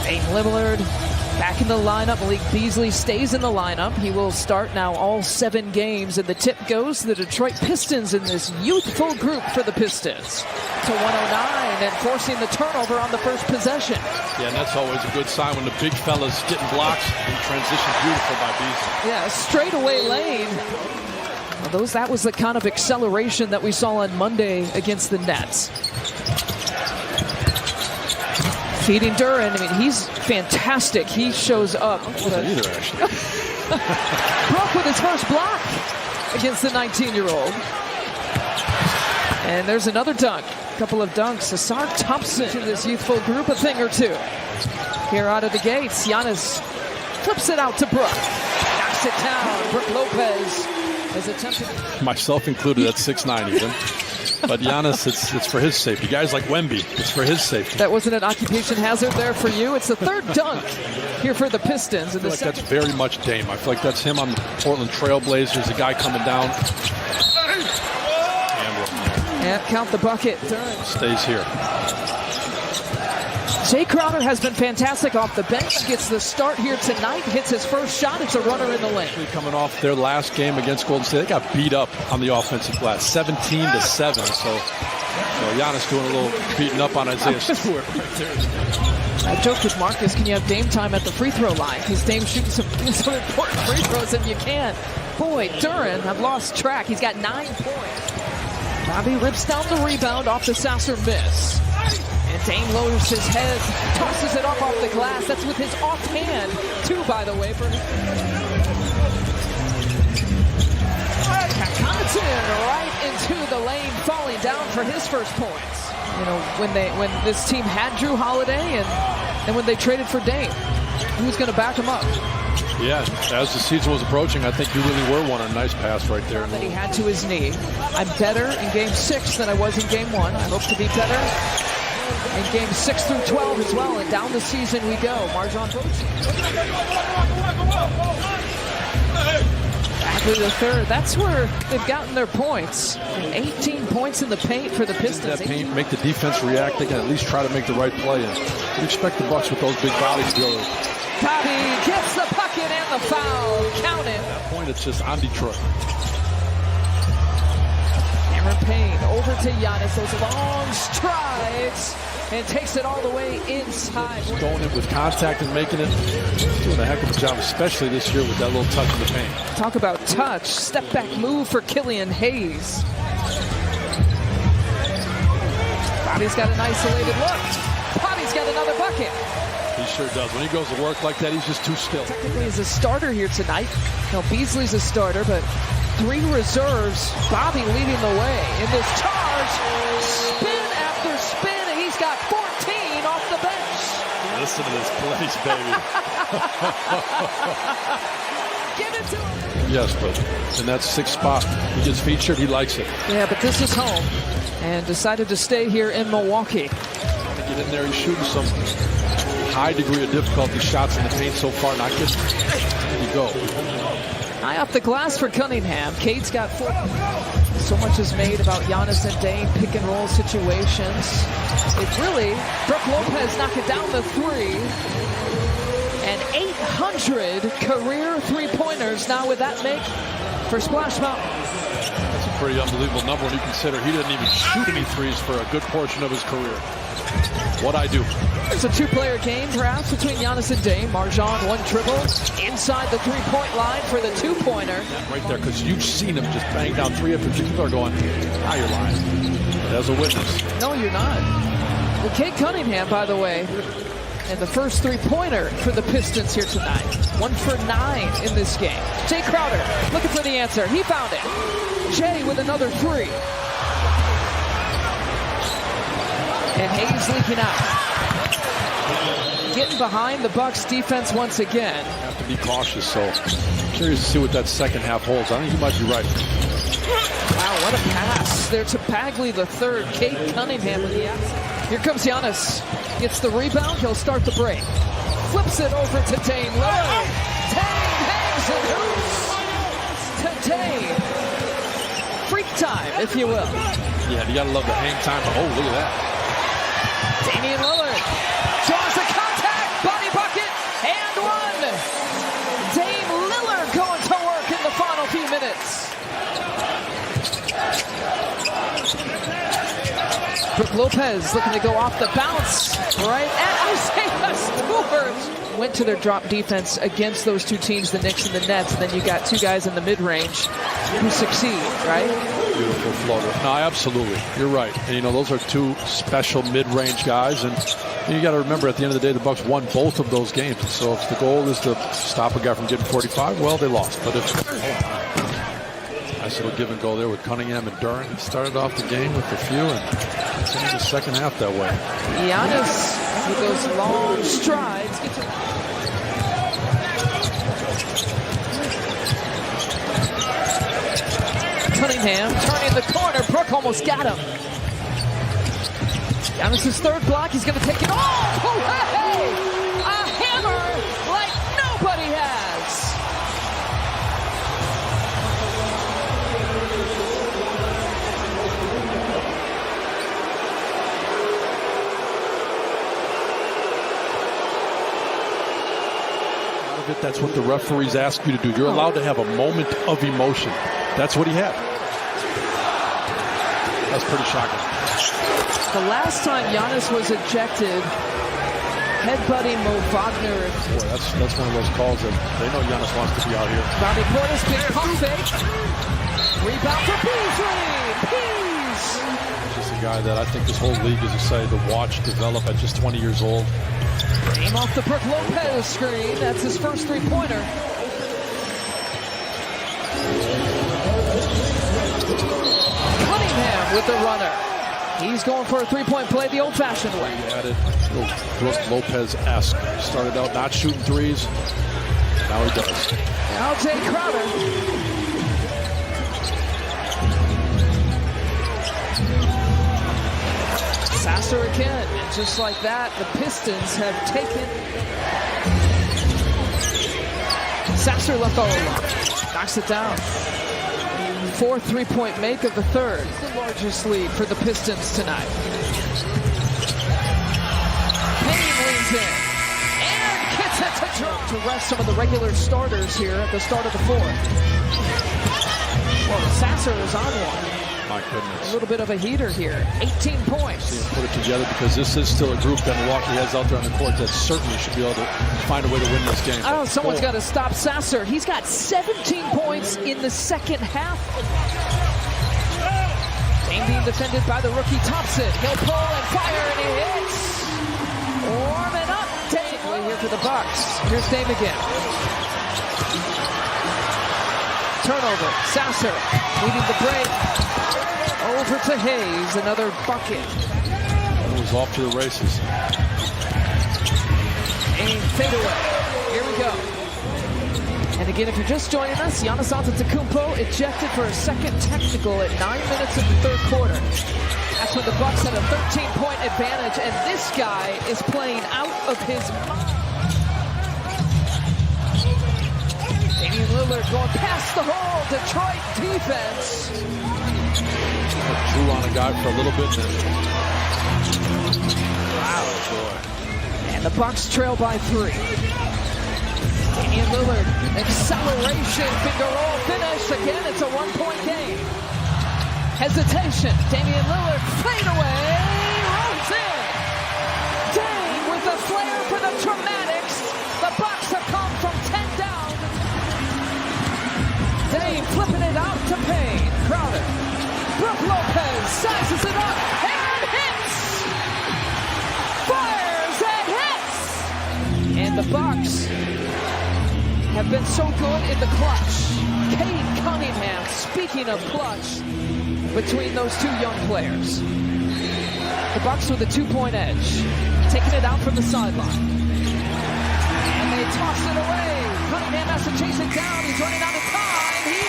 Dame Lillard back in the lineup. Malik Beasley stays in the lineup. He will start now all 7 games, and the tip goes to the Detroit Pistons in this youthful group for the Pistons. To 109 and forcing the turnover on the first possession. Yeah, and that's always a good sign when the big fella's getting blocks and transition beautiful by Beasley. Yeah, straightaway lane. Well, that was the kind of acceleration that we saw on Monday against the Nets. Feeding Duren. I mean, he's fantastic. He shows up. Either, actually. Broke with his first block against the 19-year-old. And there's another dunk. A couple of dunks. Asar Thompson to this youthful group, a thing or two. Here out of the gates, Giannis flips it out to Brook. Knocks it down. Brook Lopez has attempted. Myself included at 6'9" even. But Giannis, it's for his safety. Guys like Wemby, it's for his safety. That wasn't an occupation hazard there for you. It's the third dunk here for the Pistons. I feel like that's very much Dame. I feel like that's him on the Portland Trail Blazers. The guy coming down. And count the bucket. Duren stays here. Jay Crowder has been fantastic off the bench. Gets the start here tonight. Hits his first shot. It's a runner in the lane. Coming off their last game against Golden State, they got beat up on the offensive glass, 17-7. So Giannis doing a little beating up on Isaiah Stewart right there. I joked with Marcus, can you have Dame time at the free throw line? Because Dame's shooting some important free throws, and you can. Boy, Duren, I've lost track. He's got 9 points. Bobby rips down the rebound off the Sasser miss. And Dame lowers his head, tosses it off the glass. That's with his offhand, too, by the way. For Connaughton right into the lane, falling down for his first points. You know, when this team had Drew Holiday and when they traded for Dame, who's going to back him up? Yeah, as the season was approaching, I think you really were one. A nice pass right there. That he had to his knee. I'm better in Game 6 than I was in Game 1. I hope to be better in Game 6 through 12 as well. And down the season we go. Marjon Bagley the third. That's where they've gotten their points. 18 points in the paint for the Pistons. That paint, make the defense react. They can at least try to make the right play. And you expect the Bucks with those big bodies to be able to. Bobby gets the bucket and the foul. Count it. At that point, it's just on Detroit. Cameron Payne over to Giannis. Those long strides. And takes it all the way inside. Going in with contact and making it. Doing a heck of a job, especially this year with that little touch in the paint. Talk about touch. Step back move for Killian Hayes. Bobby's got an isolated look. Bobby's got another bucket. He sure does. When he goes to work like that, he's just too still. Technically, he's a starter here tonight. No, Beasley's a starter, but 3 reserves. Bobby leading the way in this charge. Spin after spin, and he's got 14 off the bench. Listen to this place, baby. Give it to him. Yes, but in that 6th spot, he gets featured. He likes it. Yeah, but this is home, and decided to stay here in Milwaukee. Trying to get in there. He's shooting some high degree of difficulty shots in the paint so far. Not just there you go. High off the glass for Cunningham. Cade's got 4. So much is made about Giannis and Dame pick and roll situations. It's really Brook Lopez knocking down the 3. And 800 career 3-pointers now with that make for Splash Mountain. That's a pretty unbelievable number when you consider he didn't even shoot any threes for a good portion of his career. What'd I do? It's a 2-player game, perhaps, between Giannis and Dame. Marjon, 1 dribble inside the 3-point line for the 2-pointer. Right there, because you've seen him just bang down 3 after 3. People are going, now you're lying. But as a witness. No, you're not. Well, Cade Cunningham, by the way, and the first 3-pointer for the Pistons here tonight. 1 for 9 in this game. Jay Crowder looking for the answer. He found it. Jay with another 3. And Hayes leaking out. Getting behind the Bucks defense once again. Have to be cautious, so I'm curious to see what that second half holds. I think you might be right. Wow, what a pass there to Bagley the third. Cade Cunningham with the outside. Here comes Giannis. Gets the rebound. He'll start the break. Flips it over to Dame Lillard. Dame hangs and hoops to Dame. Freak time, if you will. Yeah, you gotta love the hang time. Oh, look at that. Damian Lillard draws the contact. Buddy Lopez looking to go off the bounce right at Isaiah Stewart. Went to their drop defense against those two teams, the Knicks and the Nets, and then you got two guys in the mid-range who succeed, right? Beautiful floater. No, absolutely. You're right. And, those are two special mid-range guys. And you got to remember, at the end of the day, the Bucks won both of those games. So if the goal is to stop a guy from getting 45, well, they lost. But nice little give and go there with Cunningham and Duren. He started off the game with a few and continued the second half that way. Giannis with those long strides. Cunningham turning the corner. Brook almost got him. Giannis' third block. He's going to take it off. Oh, hey! A hammer like nobody has. That's what the referees ask you to do. You're allowed to have a moment of emotion. That's what he had. That's pretty shocking. The last time Giannis was ejected, headbutting Mo Wagner. Boy, that's one of those calls that they know Giannis wants to be out here. Bobby Portis, big pump fake. Rebound for Beasley. Just a guy that I think this whole league is excited to watch develop at just 20 years old. Aim off the Brook Lopez screen. That's his first three-pointer. Cunningham with the runner. He's going for a three-point play the old-fashioned way. He added Brook Lopez-esque. Started out not shooting threes. Now he does. Now Jay Crowder. Sasser again, and just like that, the Pistons have taken. Sasser left all alone. Knocks it down. 4 3-point make of the third. The largest lead for the Pistons tonight. Payne leans in and gets it to drop to rest some of the regular starters here at the start of the fourth. Well, Sasser is on one. My goodness. A little bit of a heater here. 18 points. See him put it together because this is still a group that Milwaukee has out there on the court that certainly should be able to find a way to win this game. I don't know, someone's got to stop Sasser. He's got 17 points in the second half. Dame being defended by the rookie Thompson. He'll pull and fire, and he hits. Warming up. Dame here for the Bucks. Here's Dame again. Turnover. Sasser leading the break. Over to Hayes, another bucket. It was off to the races. And fadeaway. Here we go. And again, if you're just joining us, Giannis Antetokounmpo ejected for a second technical at 9 minutes of the third quarter. That's when the Bucks had a 13-point advantage, and this guy is playing out of his mind. Damian Lillard going past the hole. Detroit defense. Drew on a guy for a little bit. Wow. And the Bucks trail by 3. Damian Lillard, acceleration, finger roll finish. Again, it's a 1-point game. Hesitation. Damian Lillard, fade away, rolls in. Dame with the flair for the dramatics. The Bucks have come from 10 down. Dame flipping it out to Payne. Crowder. Brook Lopez sizes it up and hits! Fires and hits! And the Bucks have been so good in the clutch. Cade Cunningham, speaking of clutch, between those two young players. The Bucks with a 2-point edge, taking it out from the sideline. And they toss it away. Cunningham has to chase it down. He's running out of time. He